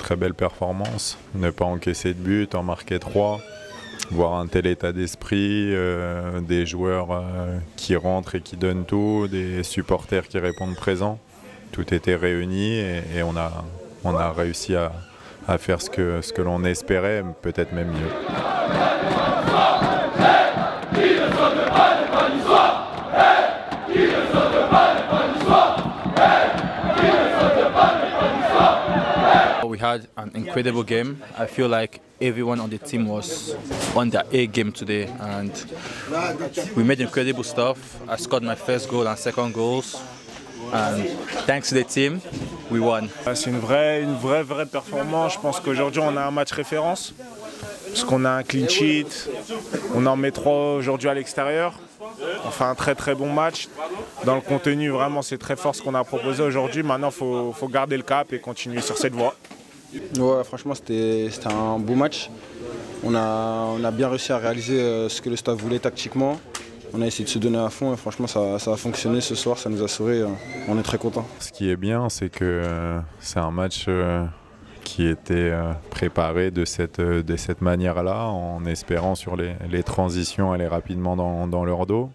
très belle performance. Ne pas encaisser de but, en marquer 3. Voir un tel état d'esprit, des joueurs qui rentrent et qui donnent tout, des supporters qui répondent présents. Tout était réuni et on a réussi à faire ce que l'on espérait, peut-être même mieux. We had an incredible game. I feel like everyone on the team was on their A game today, and we made incredible stuff. I scored my first goal and second goals, and thanks to the team, we won. C'est une vraie performance. Je pense qu'aujourd'hui on a un match référence, parce qu'on a un clean sheet, on en met 3 aujourd'hui à l'extérieur. On fait un très bon match. Dans le contenu, vraiment, c'est très fort ce qu'on a proposé aujourd'hui. Maintenant, il faut garder le cap et continuer sur cette voie. Ouais, franchement, c'était un beau match. On a bien réussi à réaliser ce que le staff voulait tactiquement. On a essayé de se donner à fond et franchement, ça a fonctionné ce soir. Ça nous a souri. On est très contents. Ce qui est bien, c'est que c'est un match qui était préparé de cette manière-là, en espérant sur les transitions aller rapidement dans leur dos.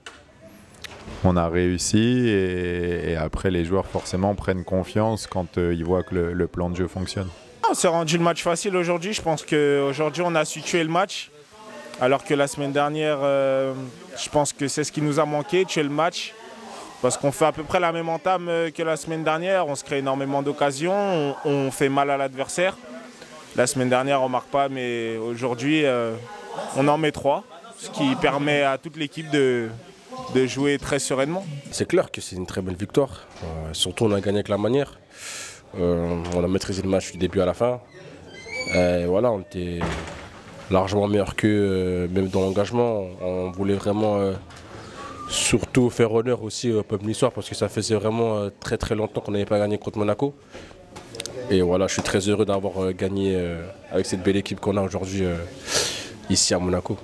On a réussi et après les joueurs forcément prennent confiance quand ils voient que le plan de jeu fonctionne. On s'est rendu le match facile aujourd'hui. Je pense qu'aujourd'hui on a su tuer le match. Alors que la semaine dernière, je pense que c'est ce qui nous a manqué, tuer le match. Parce qu'on fait à peu près la même entame que la semaine dernière. On se crée énormément d'occasions, on fait mal à l'adversaire. La semaine dernière, on ne marque pas, mais aujourd'hui, on en met 3. Ce qui permet à toute l'équipe de jouer très sereinement. C'est clair que c'est une très belle victoire. Surtout, on a gagné avec la manière. On a maîtrisé le match du début à la fin. Et voilà, on était largement meilleur qu'eux, même dans l'engagement. On voulait vraiment... surtout faire honneur aussi au peuple niçois parce que ça faisait vraiment très longtemps qu'on n'avait pas gagné contre Monaco. Et voilà, je suis très heureux d'avoir gagné avec cette belle équipe qu'on a aujourd'hui ici à Monaco.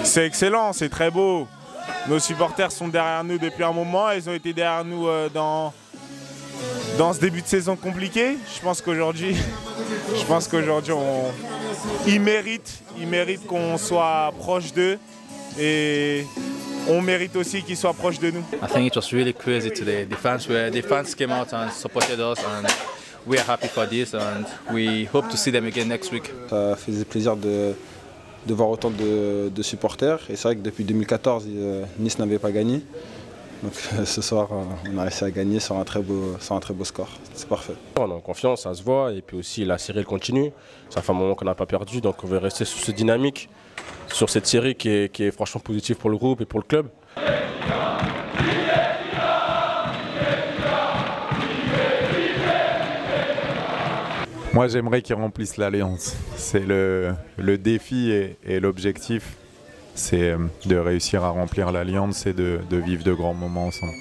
C'est excellent, c'est très beau. Nos supporters sont derrière nous depuis un moment, ils ont été derrière nous dans ce début de saison compliqué. Je pense qu'aujourd'hui, ils méritent qu'on soit proche d'eux et on mérite aussi qu'ils soient proches de nous. I think it was really crazy today. The fans came out and supported us, and we are happy for this, and we hope to see them again next week. Ça faisait plaisir de voir autant de supporters. Et c'est vrai que depuis 2014, Nice n'avait pas gagné. Donc ce soir, on a réussi à gagner sur un très beau score. C'est parfait. On a confiance, ça se voit. Et puis aussi, la série elle continue. Ça fait un moment qu'on n'a pas perdu. Donc on va rester sur cette dynamique, sur cette série qui est franchement positive pour le groupe et pour le club. Moi, j'aimerais qu'ils remplissent l'Alliance. C'est le défi et l'objectif, c'est de réussir à remplir l'Alliance et de vivre de grands moments ensemble.